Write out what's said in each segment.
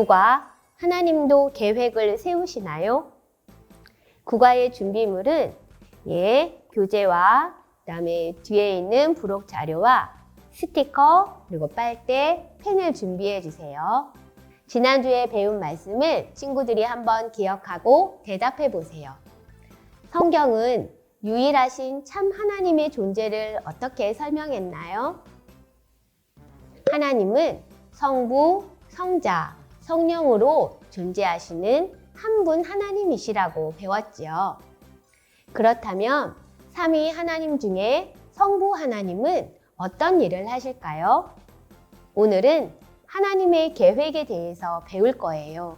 국아, 하나님도 계획을 세우시나요? 국아의 준비물은 교재와 그다음에 뒤에 있는 부록 자료와 스티커, 그리고 빨대, 펜을 준비해 주세요. 지난주에 배운 말씀을 친구들이 한번 기억하고 대답해 보세요. 성경은 유일하신 참 하나님의 존재를 어떻게 설명했나요? 하나님은 성부, 성자, 성령으로 존재하시는 한 분 하나님이시라고 배웠지요. 그렇다면 삼위 하나님 중에 성부 하나님은 어떤 일을 하실까요? 오늘은 하나님의 계획에 대해서 배울 거예요.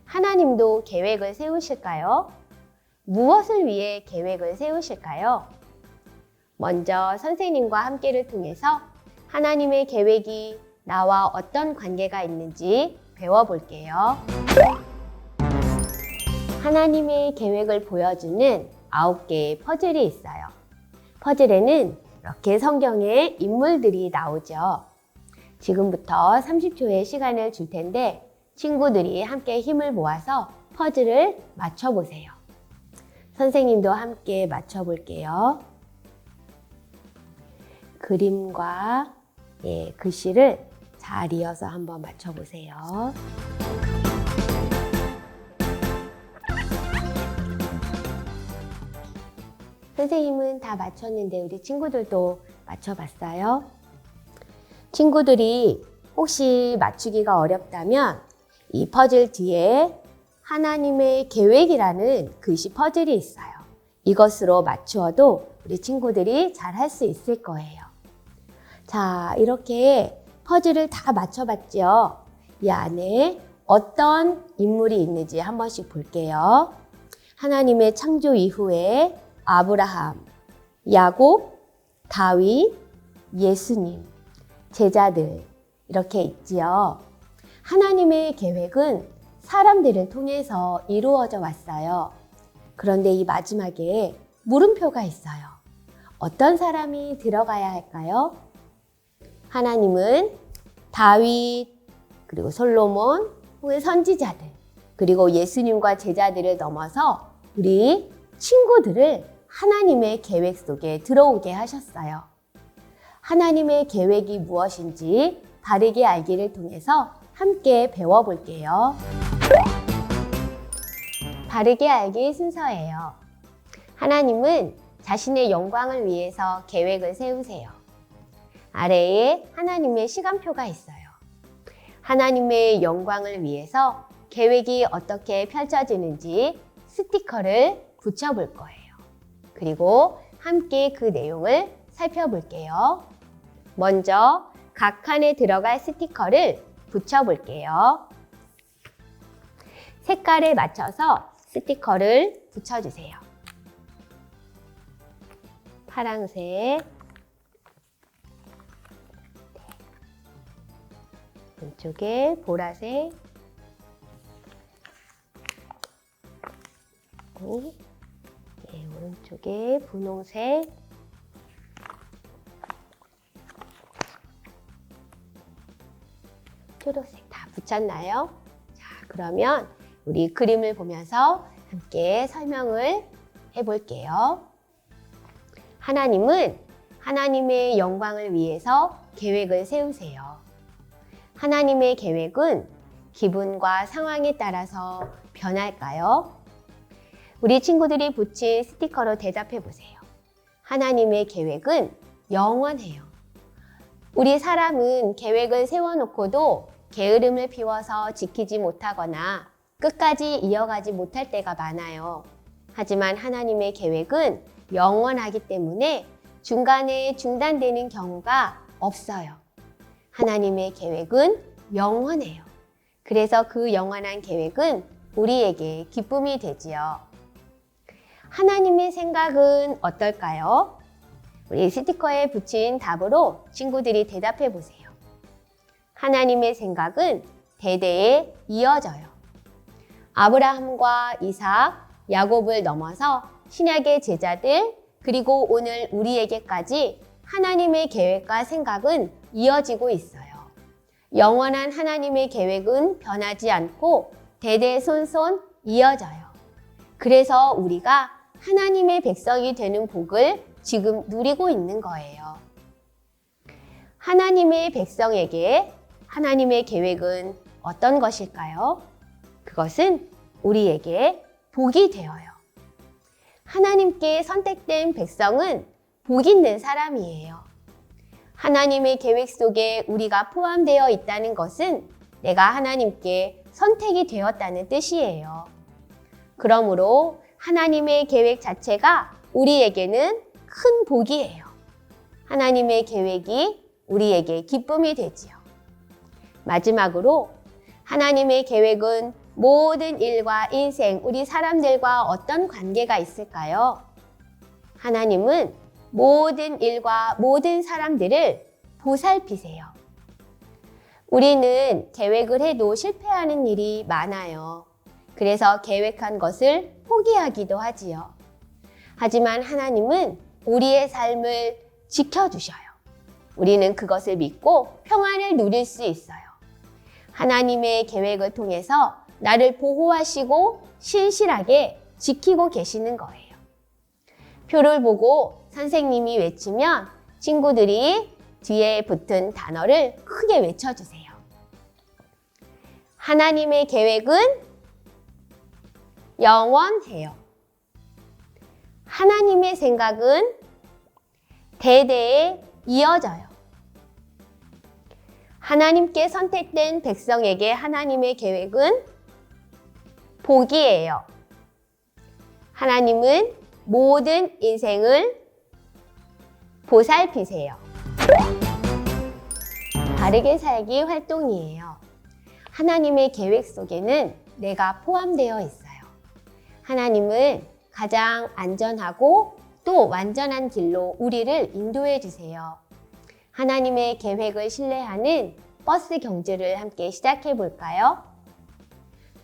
하나님도 계획을 세우실까요? 무엇을 위해 계획을 세우실까요? 먼저 선생님과 함께를 통해서 하나님의 계획이 나와 어떤 관계가 있는지 배워볼게요. 하나님의 계획을 보여주는 9개의 퍼즐이 있어요. 퍼즐에는 이렇게 성경의 인물들이 나오죠. 지금부터 30초의 시간을 줄 텐데 친구들이 함께 힘을 모아서 퍼즐을 맞춰보세요. 선생님도 함께 맞춰볼게요. 그림과 글씨를 잘 이어서 한번 맞춰보세요. 선생님은 다 맞췄는데 우리 친구들도 맞춰봤어요? 친구들이 혹시 맞추기가 어렵다면 이 퍼즐 뒤에 하나님의 계획이라는 글씨 퍼즐이 있어요. 이것으로 맞추어도 우리 친구들이 잘 할 수 있을 거예요. 자, 이렇게 퍼즐을 다 맞춰봤죠? 이 안에 어떤 인물이 있는지 한 번씩 볼게요. 하나님의 창조 이후에 아브라함, 야곱, 다윗, 예수님, 제자들 이렇게 있지요. 하나님의 계획은 사람들을 통해서 이루어져 왔어요. 그런데 이 마지막에 물음표가 있어요. 어떤 사람이 들어가야 할까요? 하나님은 다윗, 그리고 솔로몬, 혹은 선지자들, 그리고 예수님과 제자들을 넘어서 우리 친구들을 하나님의 계획 속에 들어오게 하셨어요. 하나님의 계획이 무엇인지 바르게 알기를 통해서 함께 배워볼게요. 바르게 알기 순서예요. 하나님은 자신의 영광을 위해서 계획을 세우세요. 아래에 하나님의 시간표가 있어요. 하나님의 영광을 위해서 계획이 어떻게 펼쳐지는지 스티커를 붙여볼 거예요. 그리고 함께 그 내용을 살펴볼게요. 먼저 각 칸에 들어갈 스티커를 붙여볼게요. 색깔에 맞춰서 스티커를 붙여주세요. 파란색, 왼쪽에 보라색, 오른쪽에 분홍색, 초록색 다 붙였나요? 자, 그러면 우리 그림을 보면서 함께 설명을 해볼게요. 하나님은 하나님의 영광을 위해서 계획을 세우세요. 하나님의 계획은 기분과 상황에 따라서 변할까요? 우리 친구들이 붙인 스티커로 대답해 보세요. 하나님의 계획은 영원해요. 우리 사람은 계획을 세워놓고도 게으름을 피워서 지키지 못하거나 끝까지 이어가지 못할 때가 많아요. 하지만 하나님의 계획은 영원하기 때문에 중간에 중단되는 경우가 없어요. 하나님의 계획은 영원해요. 그래서 그 영원한 계획은 우리에게 기쁨이 되지요. 하나님의 생각은 어떨까요? 우리 스티커에 붙인 답으로 친구들이 대답해 보세요. 하나님의 생각은 대대에 이어져요. 아브라함과 이삭, 야곱을 넘어서 신약의 제자들, 그리고 오늘 우리에게까지 하나님의 계획과 생각은 이어지고 있어요. 영원한 하나님의 계획은 변하지 않고 대대손손 이어져요. 그래서 우리가 하나님의 백성이 되는 복을 지금 누리고 있는 거예요. 하나님의 백성에게 하나님의 계획은 어떤 것일까요? 그것은 우리에게 복이 되어요. 하나님께 선택된 백성은 복 있는 사람이에요. 하나님의 계획 속에 우리가 포함되어 있다는 것은 내가 하나님께 선택이 되었다는 뜻이에요. 그러므로 하나님의 계획 자체가 우리에게는 큰 복이에요. 하나님의 계획이 우리에게 기쁨이 되지요. 마지막으로 하나님의 계획은 모든 일과 인생, 우리 사람들과 어떤 관계가 있을까요? 하나님은 모든 일과 모든 사람들을 보살피세요. 우리는 계획을 해도 실패하는 일이 많아요. 그래서 계획한 것을 포기하기도 하지요. 하지만 하나님은 우리의 삶을 지켜주셔요. 우리는 그것을 믿고 평안을 누릴 수 있어요. 하나님의 계획을 통해서 나를 보호하시고 신실하게 지키고 계시는 거예요. 표를 보고 선생님이 외치면 친구들이 뒤에 붙은 단어를 크게 외쳐주세요. 하나님의 계획은 영원해요. 하나님의 생각은 대대에 이어져요. 하나님께 선택된 백성에게 하나님의 계획은 복이에요. 하나님은 모든 인생을 보살피세요. 바르게 살기 활동이에요. 하나님의 계획 속에는 내가 포함되어 있어요. 하나님은 가장 안전하고 또 완전한 길로 우리를 인도해 주세요. 하나님의 계획을 신뢰하는 버스 경주를 함께 시작해 볼까요?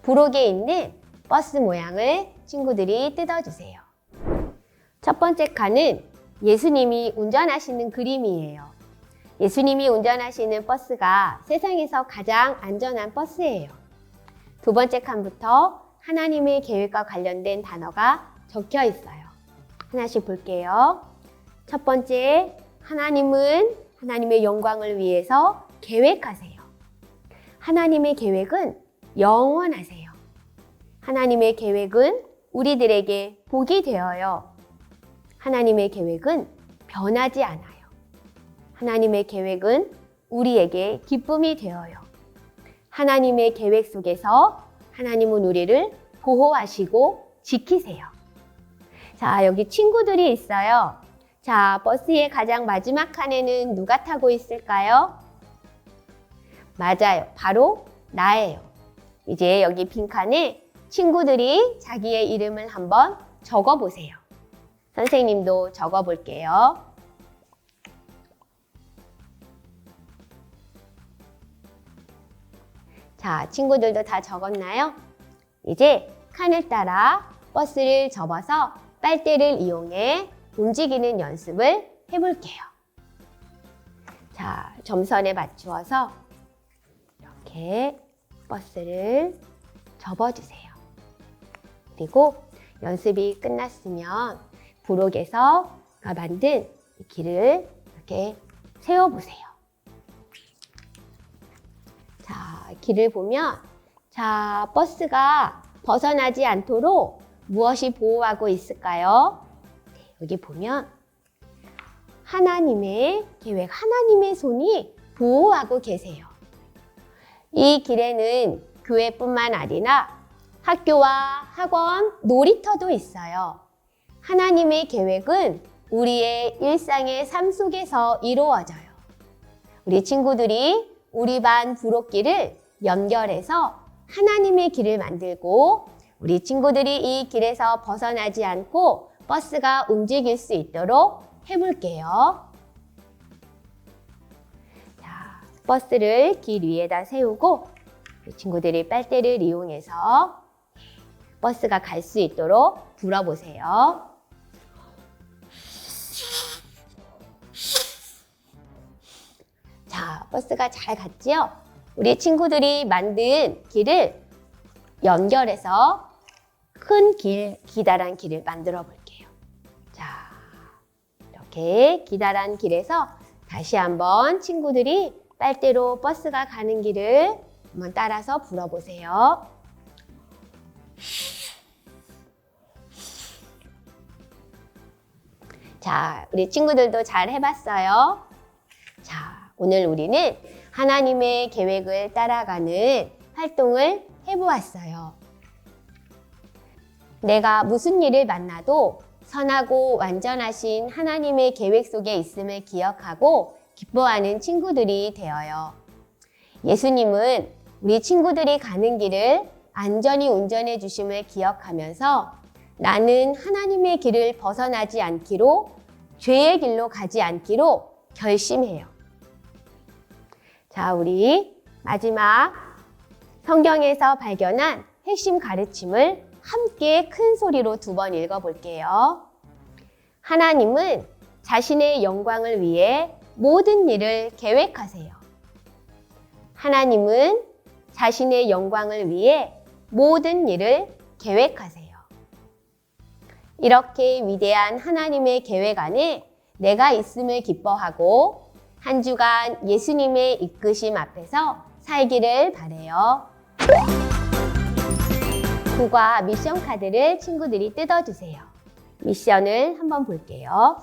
부록에 있는 버스 모양을 친구들이 뜯어주세요. 첫 번째 칸은 예수님이 운전하시는 그림이에요. 예수님이 운전하시는 버스가 세상에서 가장 안전한 버스예요. 두 번째 칸부터 하나님의 계획과 관련된 단어가 적혀 있어요. 하나씩 볼게요. 첫 번째, 하나님은 하나님의 영광을 위해서 계획하세요. 하나님의 계획은 영원하세요. 하나님의 계획은 우리들에게 복이 되어요. 하나님의 계획은 변하지 않아요. 하나님의 계획은 우리에게 기쁨이 되어요. 하나님의 계획 속에서 하나님은 우리를 보호하시고 지키세요. 자, 여기 친구들이 있어요. 자, 버스의 가장 마지막 칸에는 누가 타고 있을까요? 맞아요. 바로 나예요. 이제 여기 빈칸에 친구들이 자기의 이름을 한번 적어 보세요. 선생님도 적어 볼게요. 자, 친구들도 다 적었나요? 이제 칸을 따라 버스를 접어서 빨대를 이용해 움직이는 연습을 해볼게요. 자, 점선에 맞추어서 이렇게 버스를 접어주세요. 그리고 연습이 끝났으면 부록에서 만든 길을 이렇게 세워보세요. 자, 길을 보면 자, 버스가 벗어나지 않도록 무엇이 보호하고 있을까요? 네, 여기 보면 하나님의 계획, 하나님의 손이 보호하고 계세요. 이 길에는 교회뿐만 아니라 학교와 학원, 놀이터도 있어요. 하나님의 계획은 우리의 일상의 삶 속에서 이루어져요. 우리 친구들이 우리 반 부록길을 연결해서 하나님의 길을 만들고 우리 친구들이 이 길에서 벗어나지 않고 버스가 움직일 수 있도록 해볼게요. 자, 버스를 길 위에다 세우고 우리 친구들이 빨대를 이용해서 버스가 갈 수 있도록 불어보세요. 자, 버스가 잘 갔지요? 우리 친구들이 만든 길을 연결해서 큰 길, 기다란 길을 만들어 볼게요. 자, 이렇게 기다란 길에서 다시 한번 친구들이 빨대로 버스가 가는 길을 한번 따라서 불어보세요. 자, 우리 친구들도 잘 해봤어요. 자, 오늘 우리는 하나님의 계획을 따라가는 활동을 해보았어요. 내가 무슨 일을 만나도 선하고 완전하신 하나님의 계획 속에 있음을 기억하고 기뻐하는 친구들이 되어요. 예수님은 우리 친구들이 가는 길을 안전히 운전해 주심을 기억하면서 나는 하나님의 길을 벗어나지 않기로, 죄의 길로 가지 않기로 결심해요. 자, 우리 마지막 성경에서 발견한 핵심 가르침을 함께 큰 소리로 2번 읽어볼게요. 하나님은 자신의 영광을 위해 모든 일을 계획하세요. 하나님은 자신의 영광을 위해 모든 일을 계획하세요. 이렇게 위대한 하나님의 계획 안에 내가 있음을 기뻐하고 한 주간 예수님의 이끄심 앞에서 살기를 바래요. 구과 미션 카드를 친구들이 뜯어주세요. 미션을 한번 볼게요.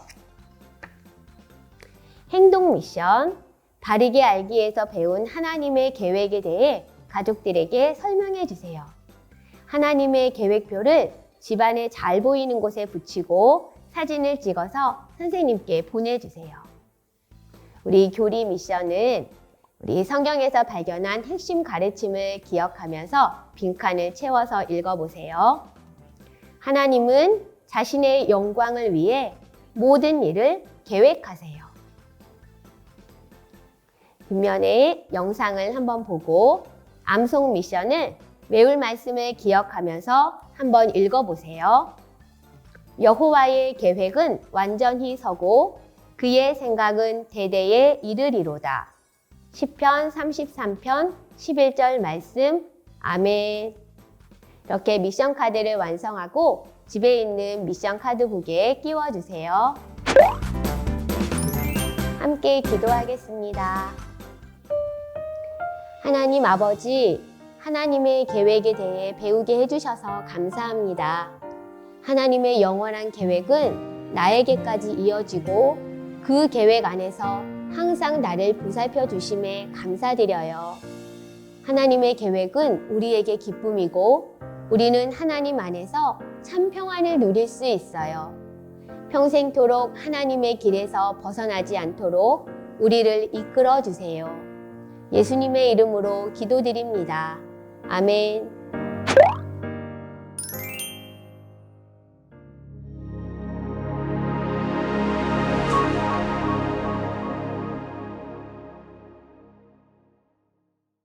행동 미션, 바르게 알기에서 배운 하나님의 계획에 대해 가족들에게 설명해 주세요. 하나님의 계획표를 집안에 잘 보이는 곳에 붙이고 사진을 찍어서 선생님께 보내주세요. 우리 교리 미션은 우리 성경에서 발견한 핵심 가르침을 기억하면서 빈칸을 채워서 읽어보세요. 하나님은 자신의 영광을 위해 모든 일을 계획하세요. 뒷면에 영상을 한번 보고 암송 미션을 외울 말씀을 기억하면서 한번 읽어보세요. 여호와의 계획은 완전히 서고 그의 생각은 대대에 이르리로다. 시편 33편 11절 말씀. 아멘. 이렇게 미션 카드를 완성하고 집에 있는 미션 카드북에 끼워주세요. 함께 기도하겠습니다. 하나님 아버지, 하나님의 계획에 대해 배우게 해주셔서 감사합니다. 하나님의 영원한 계획은 나에게까지 이어지고 그 계획 안에서 항상 나를 보살펴 주심에 감사드려요. 하나님의 계획은 우리에게 기쁨이고 우리는 하나님 안에서 참 평안을 누릴 수 있어요. 평생토록 하나님의 길에서 벗어나지 않도록 우리를 이끌어 주세요. 예수님의 이름으로 기도드립니다. 아멘.